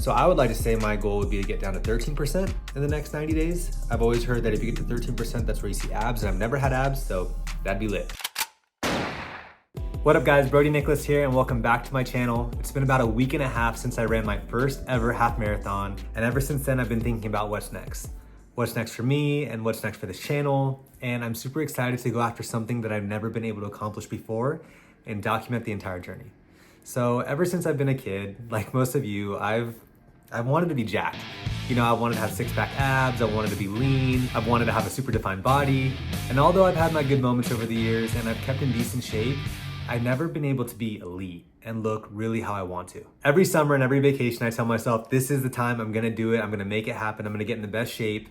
So I would like to say my goal would be to get down to 13% in the next 90 days. I've always heard that if you get to 13%, that's where you see abs, and I've never had abs, so that'd be lit. What up guys, Brody Nicholas here, and welcome back to my channel. It's been about a week and a half since I ran my first ever half marathon, and ever since then I've been thinking about what's next. What's next for me and what's next for this channel, and I'm super excited to go after something that I've never been able to accomplish before and document the entire journey. So ever since I've been a kid, like most of you, I've wanted to be jacked. You know, I wanted to have six-pack abs, I wanted to be lean, I've wanted to have a super defined body, and although I've had my good moments over the years and I've kept in decent shape, I've never been able to be elite and look really how I want to. Every summer and every vacation, I tell myself, this is the time I'm gonna do it, I'm gonna make it happen, I'm gonna get in the best shape.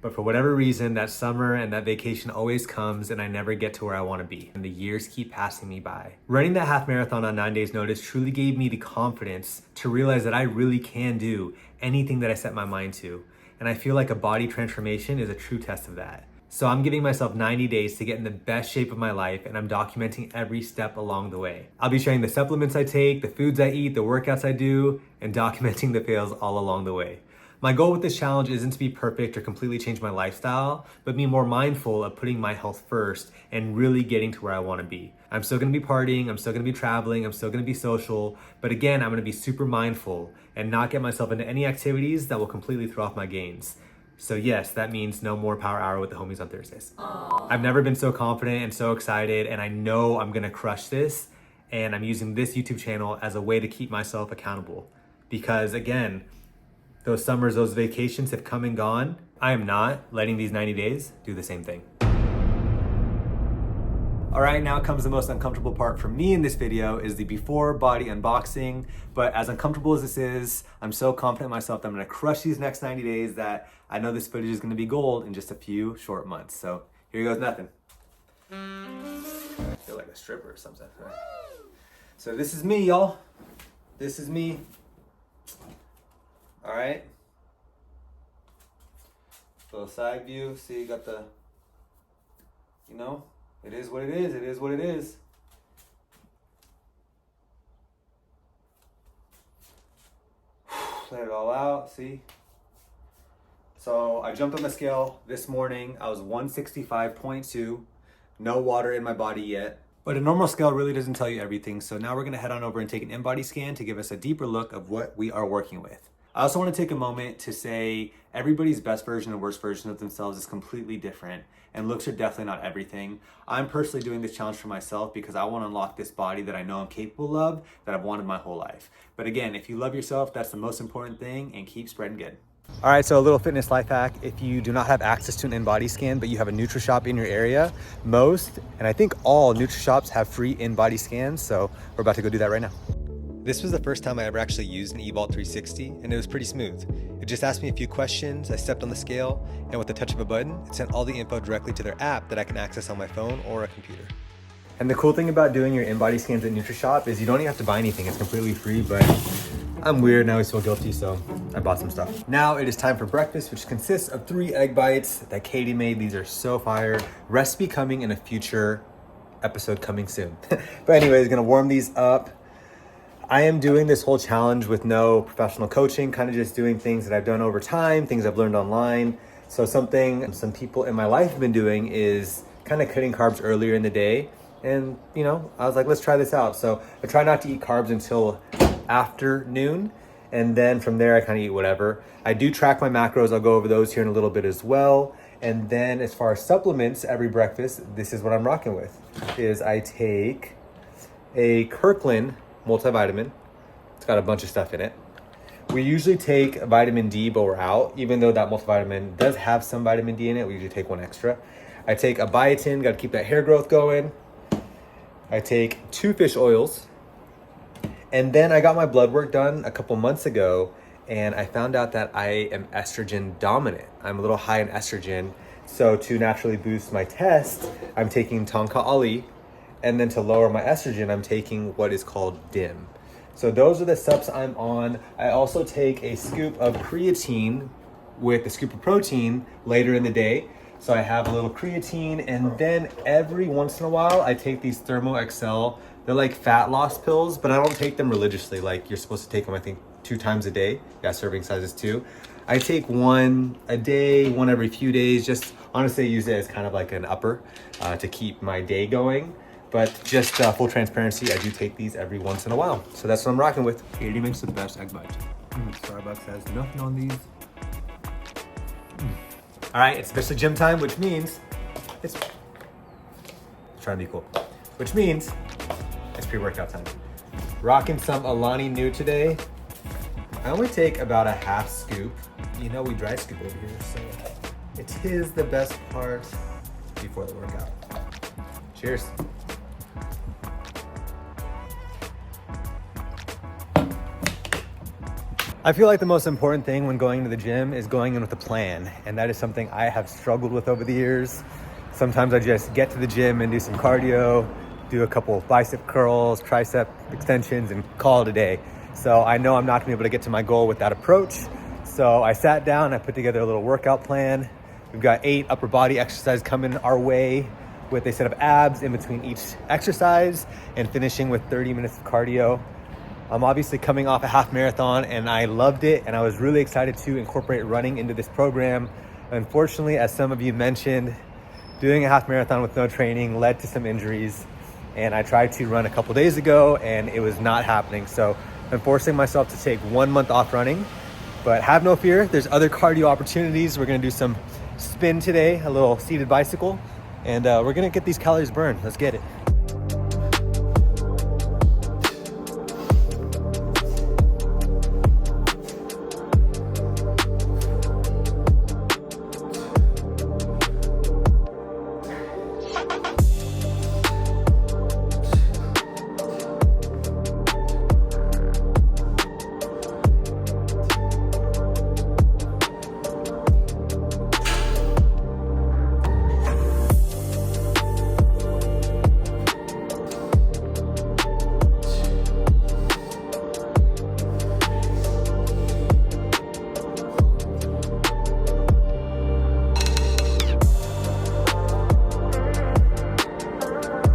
But for whatever reason, that summer and that vacation always comes and I never get to where I wanna be. And the years keep passing me by. Running that half marathon on 9 days notice truly gave me the confidence to realize that I really can do anything that I set my mind to. And I feel like a body transformation is a true test of that. So I'm giving myself 90 days to get in the best shape of my life, and I'm documenting every step along the way. I'll be sharing the supplements I take, the foods I eat, the workouts I do, and documenting the fails all along the way. My goal with this challenge isn't to be perfect or completely change my lifestyle, but be more mindful of putting my health first and really getting to where I want to be. I'm still going to be partying, I'm still going to be traveling, I'm still going to be social, but again, I'm going to be super mindful and not get myself into any activities that will completely throw off my gains. So yes, that means no more power hour with the homies on Thursdays. Aww. I've never been so confident and so excited, and I know I'm gonna crush this, and I'm using this YouTube channel as a way to keep myself accountable. Because again, those summers, those vacations have come and gone. I am not letting these 90 days do the same thing. All right, now comes the most uncomfortable part for me in this video is the before body unboxing. But as uncomfortable as this is, I'm so confident in myself that I'm gonna crush these next 90 days that I know this footage is gonna be gold in just a few short months. So here goes nothing. I feel like a stripper or something. Right? So this is me, y'all. This is me. All right. Little side view. See, you got the, you know, it is what it is. It is what it is. Let it all out. See? So I jumped on the scale this morning. I was 165.2. No water in my body yet. But a normal scale really doesn't tell you everything. So now we're going to head on over and take an in-body scan to give us a deeper look of what we are working with. I also want to take a moment to say everybody's best version and worst version of themselves is completely different, and looks are definitely not everything. I'm personally doing this challenge for myself because I want to unlock this body that I know I'm capable of, that I've wanted my whole life. But again, if you love yourself, that's the most important thing, and keep spreading good. All right, so a little fitness life hack. If you do not have access to an in-body scan, but you have a NutriShop in your area, most, and I think all NutriShops have free in-body scans, so we're about to go do that right now. This was the first time I ever actually used an eVault 360, and it was pretty smooth. It just asked me a few questions, I stepped on the scale, and with the touch of a button, it sent all the info directly to their app that I can access on my phone or a computer. And the cool thing about doing your in-body scans at NutriShop is you don't even have to buy anything, it's completely free, but I'm weird and I always feel guilty, so I bought some stuff. Now it is time for breakfast, which consists of 3 egg bites that Katie made. These are so fire. Recipe coming in a future episode coming soon. But anyways, gonna warm these up. I am doing this whole challenge with no professional coaching, kind of just doing things that I've done over time, things I've learned online. So something some people in my life have been doing is kind of cutting carbs earlier in the day. And, you know, I was like, let's try this out. So I try not to eat carbs until afternoon. And then from there, I kind of eat whatever. I do track my macros. I'll go over those here in a little bit as well. And then as far as supplements, every breakfast, this is what I'm rocking with, is I take a Kirkland multivitamin. It's got a bunch of stuff in it. We usually take vitamin D, but we're out. Even though that multivitamin does have some vitamin D in it, we usually take one extra. I take a biotin, got to keep that hair growth going. I take 2 fish oils. And then I got my blood work done a couple months ago, and I found out that I am estrogen dominant. I'm a little high in estrogen. So to naturally boost my test, I'm taking Tonka Ali. And then to lower my estrogen, I'm taking what is called DIM. So those are the steps I'm on. I also take a scoop of creatine with a scoop of protein later in the day. So I have a little creatine, and then every once in a while, I take these Thermo XL. They're like fat loss pills, but I don't take them religiously. Like you're supposed to take them, I think, 2 times a day. Yeah, serving sizes 2. I take 1 a day, 1 every few days. Just honestly use it as kind of like an upper to keep my day going. But just full transparency, I do take these every once in a while. So that's what I'm rocking with. Katie makes the best egg bites. Starbucks has nothing on these. All right, it's officially gym time, which means it's trying to be cool. Which means it's pre-workout time. Rocking some Alani New today. I only take about a half scoop. You know we dry scoop over here, so it is the best part before the workout. Cheers. I feel like the most important thing when going to the gym is going in with a plan, and that is something I have struggled with over the years. Sometimes I just get to the gym and do some cardio, do a couple of bicep curls, tricep extensions, and call it a day. So I know I'm not gonna be able to get to my goal with that approach. So I sat down, I put together a little workout plan. We've got 8 upper body exercises coming our way with a set of abs in between each exercise and finishing with 30 minutes of cardio. I'm obviously coming off a half marathon and I loved it, and I was really excited to incorporate running into this program. Unfortunately, as some of you mentioned, doing a half marathon with no training led to some injuries, and I tried to run a couple days ago and it was not happening. So I'm forcing myself to take 1 month off running, but have no fear, there's other cardio opportunities. We're gonna do some spin today, a little seated bicycle, and we're gonna get these calories burned. Let's get it.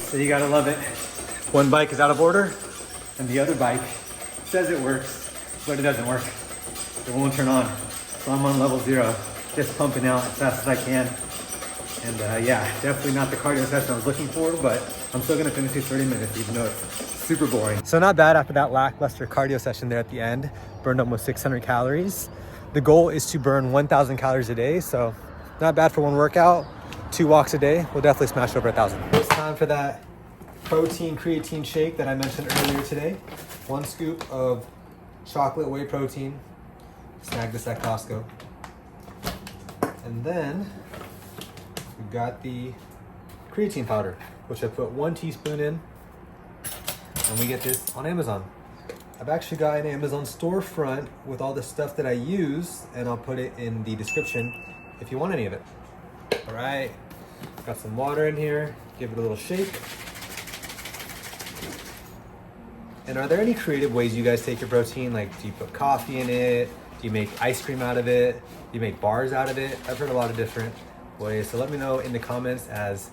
So you gotta love it. One bike is out of order and the other bike says it works, but it doesn't work. It won't turn on. So I'm on level 0, just pumping out as fast as I can. And yeah, definitely not the cardio session I was looking for, but I'm still gonna finish these 30 minutes even though it's super boring. So not bad after that lackluster cardio session there at the end. Burned almost 600 calories. The goal is to burn 1,000 calories a day, so not bad for one workout. 2 walks a day, we'll definitely smash over 1,000. It's time for that protein creatine shake that I mentioned earlier today. 1 scoop of chocolate whey protein. Snag this at Costco. And then we've got the creatine powder, which I put 1 teaspoon in, and we get this on Amazon. I've actually got an Amazon storefront with all the stuff that I use, and I'll put it in the description if you want any of it. All right, got some water in here, give it a little shake. And are there any creative ways you guys take your protein? Like, do you put coffee in it? Do you make ice cream out of it? Do you make bars out of it? I've heard a lot of different ways. So let me know in the comments, as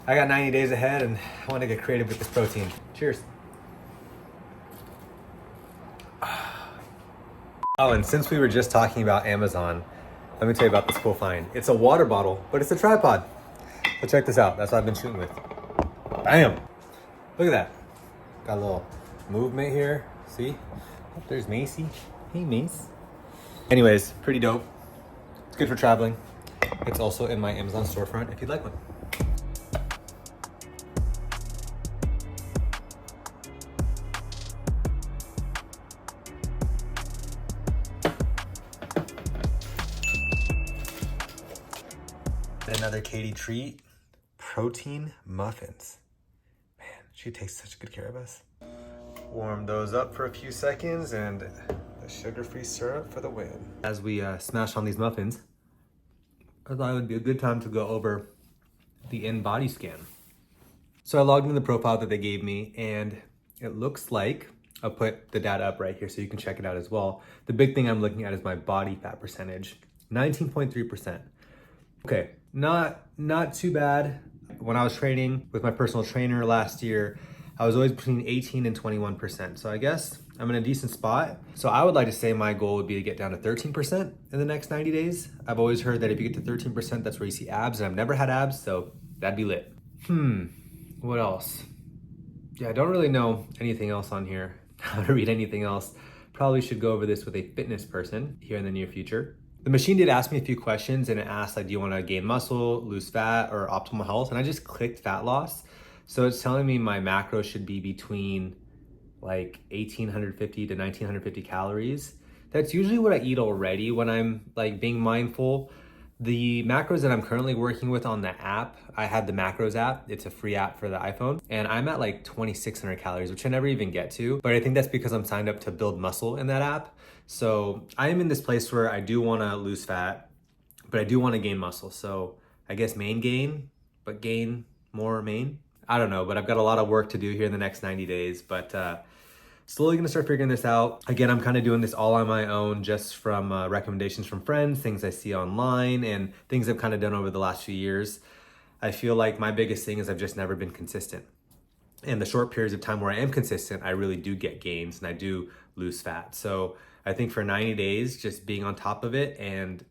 I got 90 days ahead and I want to get creative with this protein. Cheers. Oh, and since we were just talking about Amazon, let me tell you about this cool find. It's a water bottle, but it's a tripod. So check this out. That's what I've been shooting with. Bam! Look at that. Got a little movement here. See? Oh, there's Macy. Hey, Mace. Anyways, pretty dope. It's good for traveling. It's also in my Amazon storefront if you'd like one. Another Katie treat, protein muffins. Man, she takes such good care of us. Warm those up for a few seconds and the sugar-free syrup for the win. As we smash on these muffins, I thought it would be a good time to go over the in-body scan. So I logged into the profile that they gave me, and it looks like, I'll put the data up right here so you can check it out as well. The big thing I'm looking at is my body fat percentage, 19.3%. Okay, not too bad. When I was training with my personal trainer last year, I was always between 18 and 21%. So I guess I'm in a decent spot. So I would like to say my goal would be to get down to 13% in the next 90 days. I've always heard that if you get to 13%, that's where you see abs, and I've never had abs, so that'd be lit. What else? Yeah, I don't really know anything else on here. How to read anything else. Probably should go over this with a fitness person here in the near future. The machine did ask me a few questions, and it asked, like, do you want to gain muscle, lose fat, or optimal health? And I just clicked fat loss. So it's telling me my macro should be between like 1,850 to 1,950 calories. That's usually what I eat already when I'm like being mindful. The macros that I'm currently working with on the app, I have the macros app. It's a free app for the iPhone. And I'm at like 2,600 calories, which I never even get to. But I think that's because I'm signed up to build muscle in that app. So I am in this place where I do want to lose fat, but I do want to gain muscle. So I guess main gain, but gain more main. I don't know, but I've got a lot of work to do here in the next 90 days, but slowly gonna start figuring this out. Again, I'm kind of doing this all on my own, just from recommendations from friends, things I see online, and things I've kind of done over the last few years. I feel like my biggest thing is I've just never been consistent. And the short periods of time where I am consistent, I really do get gains and I do lose fat. So I think for 90 days, just being on top of it and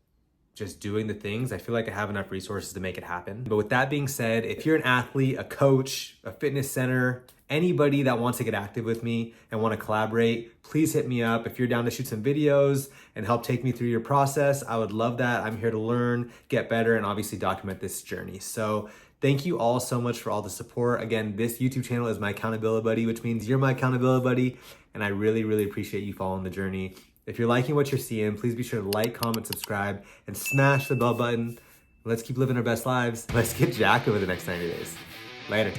just doing the things, I feel like I have enough resources to make it happen. But with that being said, if you're an athlete, a coach, a fitness center, anybody that wants to get active with me and want to collaborate, please hit me up. If you're down to shoot some videos and help take me through your process, I would love that. I'm here to learn, get better, and obviously document this journey. So thank you all so much for all the support. Again, this YouTube channel is my accountability buddy, which means you're my accountability buddy. And I really, really appreciate you following the journey. If you're liking what you're seeing, please be sure to like, comment, subscribe, and smash the bell button. Let's keep living our best lives. Let's get jacked over the next 90 days. Later.